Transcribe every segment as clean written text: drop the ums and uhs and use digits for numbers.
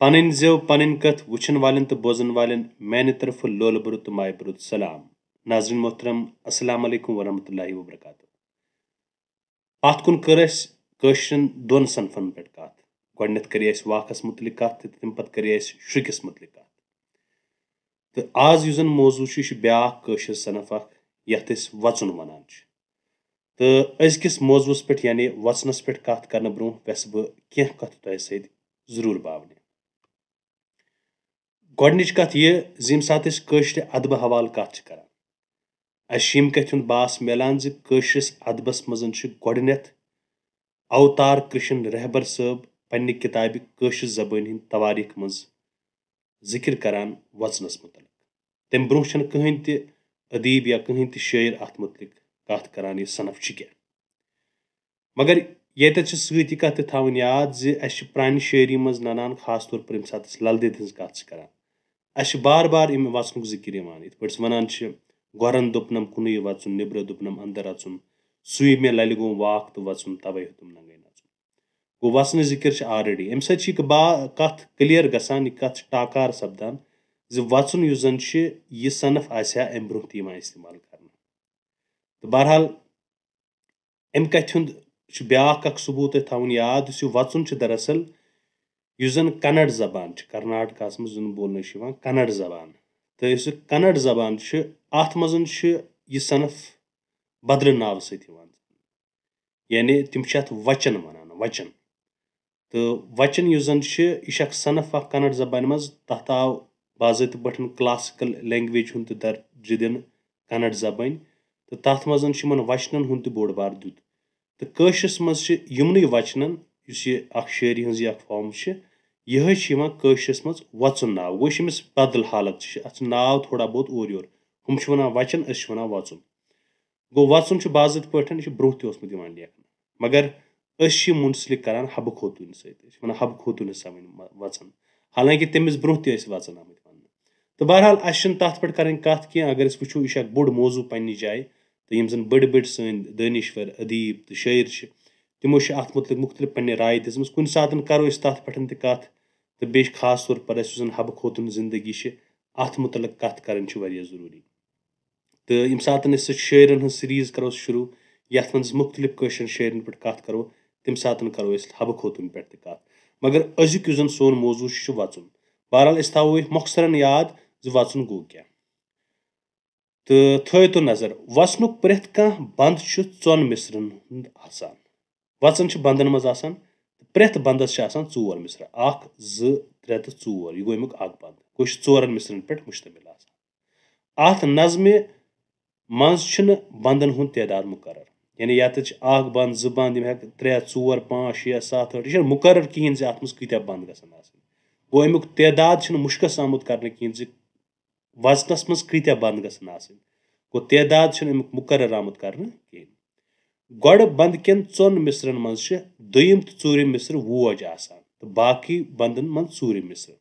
पन जेव पन कथ वुचन वालन तो बोजन वालन मैंने तरफ लोल बुरुत माय बुरुत सलाम नाजरीन मोहतरम अस्सलाम वालेकुम वरहमतुल्लाहि वबरकातुहू पत कुन कर कशरन दोन सनफन पे कत गोडनेथ कर वाकस मुतलिक कत तम पत कर शुकिस मुतलिक कत तो आज युस जन मौजू ब्या कशर सनफ अख यथ वचन वनान तो अजकिस मौजूस पे यानी वचनस पे कत कर ब्रो वस बह कह कथ तह सत जरूर बावने गोडनिच कथ यह यम सात कशर अदब हवाल कत कर कथ बास मिलान कशरस अदबस मज गोडनेथ अवतार कृष्ण रहबर साहब पन्ने किताब कशर जबान हिंद तवारीख मज जिक्र करान वचनस मुतलक तम ब्रो कहीं ते अदीब या कहीं ते शायर अत मुतलिक कत करान यह सनफ क्या मगर ये सती कत थवन याद प्रान शायरी मज ननान खास तौर पर सात लल देद हज कत करान बार बार अम वचन जिक्र इत पे वनान गोरन दोपनम कुन वचन निब्र दोपनम अंदर अचुन सुई मे लल गो वाक तो वचन तवे हेतुम नंगे नचुन गो वचन जिक्र ऑलरेडी अम सत कथ क्लियर गसान कथ टाकार सपदान वचन युस जन यह सनफ आसा अम ब्रो तह इस्तेमाल कर तो बहरहाल अम कथ ब्या सबूत थवन याद वचन दरअसल युस जन कन्नड़ जबान कर्नाटका मज बोलने कन्नड़ जबान तो कन्नड़ जबान अत मज यह सनफ बदल नाव सत यानी तम वचन वनान वचन तो वचन युस जन यह सनफ कन्नड़ जबान मज तथ आव बाज़ाब्त पे क्लासिकल लैंग्वेज हूं दर्ज दिन कन्नड़ जबान तो तथ मज वचनन हूं बोड़ बार दुत तो कशरस मज यमन वचनन शायरी हज फॉर्म यह कशरस मज वचन नाव गो बदल हालत अत नाव थोड़ा बहुत और योर हम वन वचन वन वचन गो वचन बाज़ाब्त पे ब्रो तमुत लेखन मगर मुंसलिक करान हब खोतून सत हब खोतून सवन वचन हालांकि तमिस ब्रो वचन आम वन तो बहरहाल तथ पे कर कत कह अगर वो यह बोड़ मौजू पन्ने जाए तो यम जन बड़ बड़ सन दानिश्वर अदीब तो शायर तमो अत मुतलिक मुख्तलिफ पन्ने राय दिज कुन सात करो तथ पे कत तो बे खास तौर पर हब खोतून जिंदगी अत मुतलिक कत कर जरूरी तो यम सात शायरन हज सीरीज करो शुरू यथ मन मुख्तलिफ कशर शायरन पे कत करो तम सात करो हब खोतून पे कत मगर अजुक युस सोन मौजू वचन बहरहाल थो मौखसरन याद वचन गो क्या तो थो तो नजर वचनुक प्रेथ कह बंद चौन मिसरन हुंद आसान वचन बंदन मज आसान प्रेथ बंदस चोर मिसर अख जो त्रे तो चोर यह गो अमुक बंद गो चोरन मिसरन पे मुश्तमिल अत नज़मे मज बंदन हुंद तदाद मुकर यानी ये बंद जो बंद यम हेक 3 4 5 6 7 8 यह मुकर कहें अत मज कत बंद गो अमुक तदाद मुश्कस आमुत कर कहें वचनस मज कत बंद गो तदाद अमुक मुकर आमुत कर कहें गोड़ बंद कन चौन मिसरन मज दोयम तो चूरिम मिसर वोज आसान तो बाकी बंदन मन चूरिम मिसर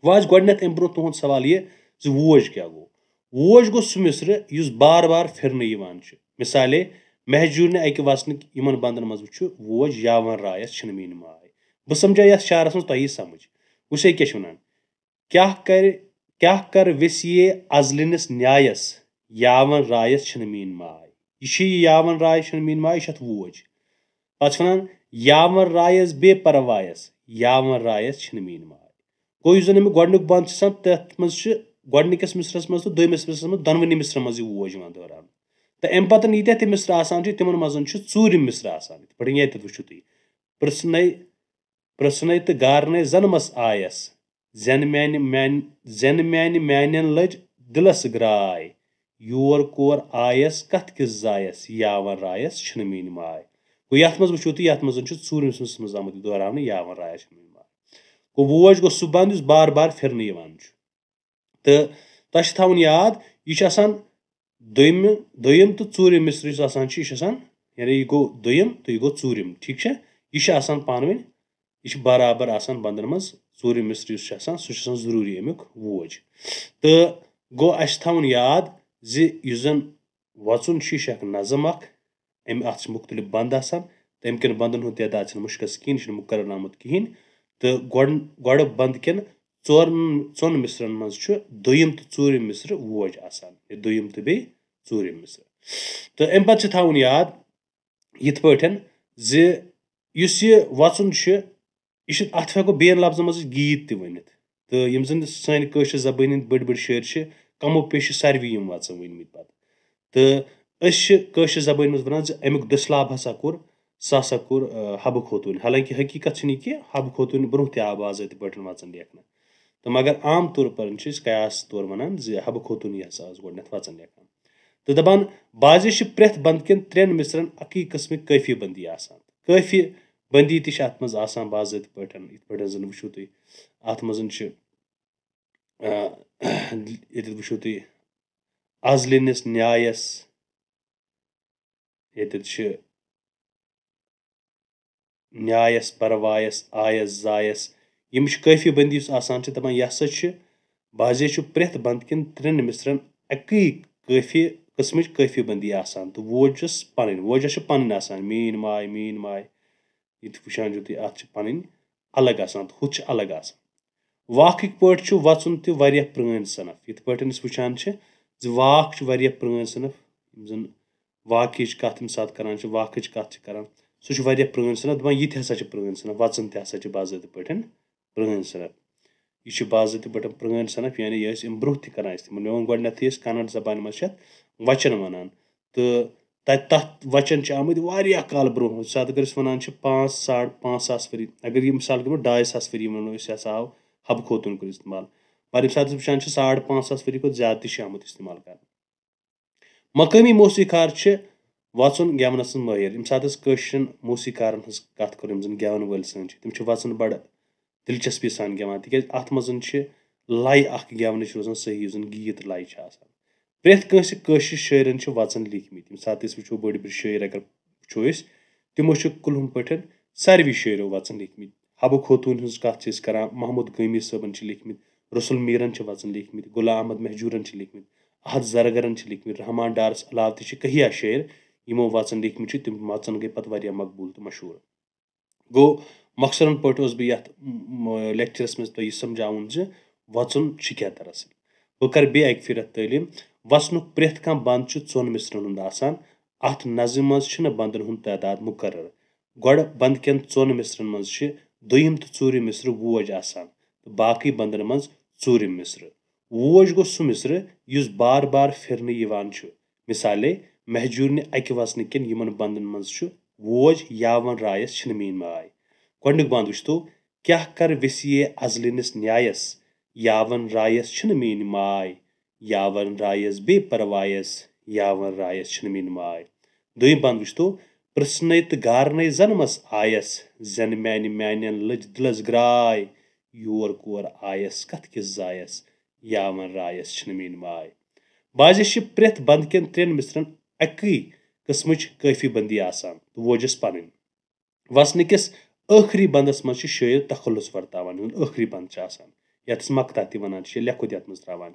वह गोडनेथ अम ब्रो तुहद सवाल यह वोज क्या गो वोज गो सह मिसर युस बार बार फिरने मिसाले महजूर ने अक वचन इन बंदन मज वो वोज यावन रायस छन मीन माय बह समझा यथ शारस मज तही समझ वुसे क्या वन क्या कर वेसिये अजलिनिस न्यायस यावन रायस छन मीन माय यह यावन राय छन मीन माय यह वोज पे वन यावन रायस बेपरवायस यावन रायस छन मीन माय गो जन अमुक गोडनुक बंद तथ मज गोडनिकस मिसरस मज तो दोयमिस मिसरस मज दोनवनी मिसर मज वोज दोहरान तो अम पतन यीत्या ते मिसर आसान तिमन मज चूरिम मिसर आसान इत पे ये वो तुम प्रसने तो गारने जन्मस आयस जन म्यान म्यान लज दिलस ग्राय योर कोर आयस कथ किस जायस यावन रायस छन मीन माय गो ये वो तो ये चूरिम मिसर मज आमुत दोहरान यावन रायस छन मीन माय गो वोज गो सह बंद बार बार फिरने तो तह थवन याद यह दोयम तो चूरिम मिसर यानी यह गो दोयम तो यह गो चूरिम ठीक यह पान वन यह बराबर आसान बंदन मज चूरिम मिसर सह जरूरी अमुक वोज तो गो अस थवन याद जन वचन यह नज़म अत मुख्तलिफ बंद आसान तम कन बंदन हूं तदाद मुश्कस कहें मुकर आमुत कहें तो गड़ बंद कन चोन मिसरन मज दोयम तो चूरिम मिसर वोज आसान दोयम तो बे चूरिम मिसर तो अम पत थवन याद यिथ पठन जुस यह वचन यह अत हेको बेन लफ्जन मज गीत त वनित तो यम जन सान कशर जबान बड़ बड़ शायर कमो पेश सारवी यम वचन वनमित पत तो कशर जबान मज वन अमुक दसलाब हसा कोर सह हसा कोर हब खोतून हालांकि हकीकत कि हब खोतून ब्रोह त आव बाज़ाब्त पे वचन लेखन तो मगर आम तौर पर कयास तौर वनान हब खोतून हसा गोडनथ वचन लेखन तो दपान बाजे प्रेथ बंद कन त्रेन मिसरन अकी किस्म कफी बंदी आसान कफी बंदी अत मज आसान बाज़ाब्त पे इत पे जन वो तुम अत मज वो तुम अजलिनिस न्यायस ये न्यायस परवायस आयस जायस यम कफी बंदी आसान दपान यह हसा बाजे प्रेथ बंद कन त्रेन मिसरन अकी कफी किस्म कफी बंदी आसान तो वोजस पन वोजस पन आसान मीन माय ये वुचान तुम अत पन अलग आसान तो हुत अलग आसान वाकक पे वचन तह प्रान सनफ इत पे वुचान वाक प्रान सनफ जन वाकच कत सात करान वाकच कत करान सह प्रान सनफ दपान ये हसा प्रान सनफ वचन तह बाज़ाब्त पे प्रान सनफ यह बाज़ाब्त पे प्रान सनफ यानी यह ब्रोह त करान इस्तेमाल मे वो गोडनथ कन्नड़ जबान मज वचन वनान तो तथ वचन आमत काल ब्रोह सात अगर वन 5-5.5 वरी अगर ये मिसाल के 2.5 वरी वो हसा आव हब खोतून कर इस्तेमाल पर ये वुचान 5.5 वरी खुद ज्यादा आमुत इस्तेमाल कर मकामी मौसीकार वचन गेवनस माहिर ये सात मौसीकारन हज कत कर जन गेवन वल सन तम वचन बड़ दिलचस्पी सान गेवान तिक अत मज लय गेवन रोजान सही जन गीत लय प्रेथ कशर शायरन वचन लिखमित ये सात वो बड़ बड़ शायर अगर वो तमो कुलहम पे सारवी शायरों वचन लिखमित हब खोतून हज कत करान महमूद गमी सबन लिखमित रसुल मीरन वचन लिखमित गुलाम अहमद महजूरन लिखमित अहद जरगरन लिखमित रहमान डारस अलाव तहिया शायर यमो वचन लिखमित तम वचन गई पे मकबूल तो मशहूर गो मकसरन पे ये लेक्चरस मज तुम समझावन वचन क्या दरअसल बह कर बे अक फिर तालीम वचन प्रेथ कह बंद चोन मिसरन हुंद आसान अत नज़म मज बंदन हुंद तादाद मुकर्रर गड़ बंद कन चोन मिसरन मज दोयम तो चूरिम मिसर वोज आसान तो बाकी बंदन मज चूरिम मिसर वोज गो सह मिसर युस बार बार फिरन मिसाले महजूर अक वचन कन यमन बंदन मज वोज यावन रायस छिन मीन माय गोडनुक बंद वुच तो क्या कर वसीये अजलिनिस न्यायस यावन रायस छिन मीन माय यावन रायस बे परवायस यावन रायस छिन मीन माय दोयम बंद वुच तो प्रश्न तो गारन जन्मस आयस जन म्यान लज दिलस ग्राय योर कोर आयस कत किस जायस यावन रायस छिन मीन माय बाजे प्रेथ बंद कन त्रेन मिसरन अकी किस्म कफी बंदी आसान तो वोजस पन वसन किस आखिरी बंदस मज शायर तखल्लुस वर्तावान आखिरी बंद आसान यस मकता त वन लेखुत यथ मज त्रावान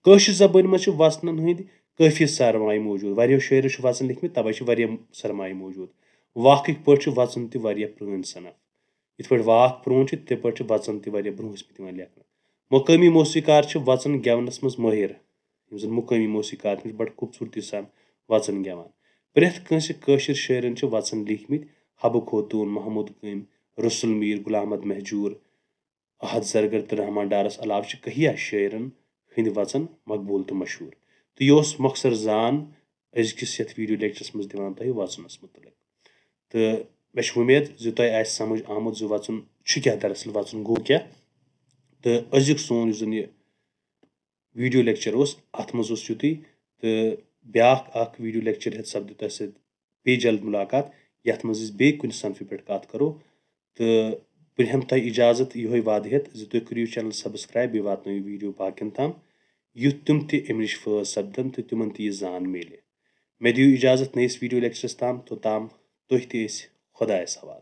कशर जबान मज वचनन हंद काफी सरमाय मौजूद वारियो शायरों वचन लिखमित तवे सरमाय मौजूद वाकक पे वचन तह प्रान सनफ इत पे वाक प्रोन तिथे पे वचन तह ब्रोह लेखन मकामी मौसीकार वचन गेवनस मज माहिर जन मुकामी मौसीकार बड़ खूबसूरती सान वचन गेवान प्रेथ कशर शायरन वचन लिखमित हब खोतून महमूद गम रसुल मीर गुलाम अहमद महजूर अहद जरगर तो रहमान डारस अलाव कहिया शायरन हंद वचन मकबूल तो मशहूर तो यह मखसर जान अजकिस ये वीडियो लेक्चरस मज दिवान तुम वचनस मुतलिक तो मे उम्मीद तुम समझ आमुत वचन क्या दरअसल वचन गो क्या तो अजुक सोन जन यह वीडियो लेक्चर अत मज युत तो ब्या वीडियो लेक्चर हेत सपद तुम सत बे जल्द मुलाकात यथ मज बे कुन सनफि पे कत करो तो बह हम तुम इजाजत यो वाद हेत तुम करो चैनल सब्सक्राइब बे वात वीडियो बाकिन तम युथ तुम तम नश फैज सपदन तो तिमन तह जान मिले मे दियो इजाजत नयस वीडियो लेक्चरस तम तो तुह खुदायस हवाल।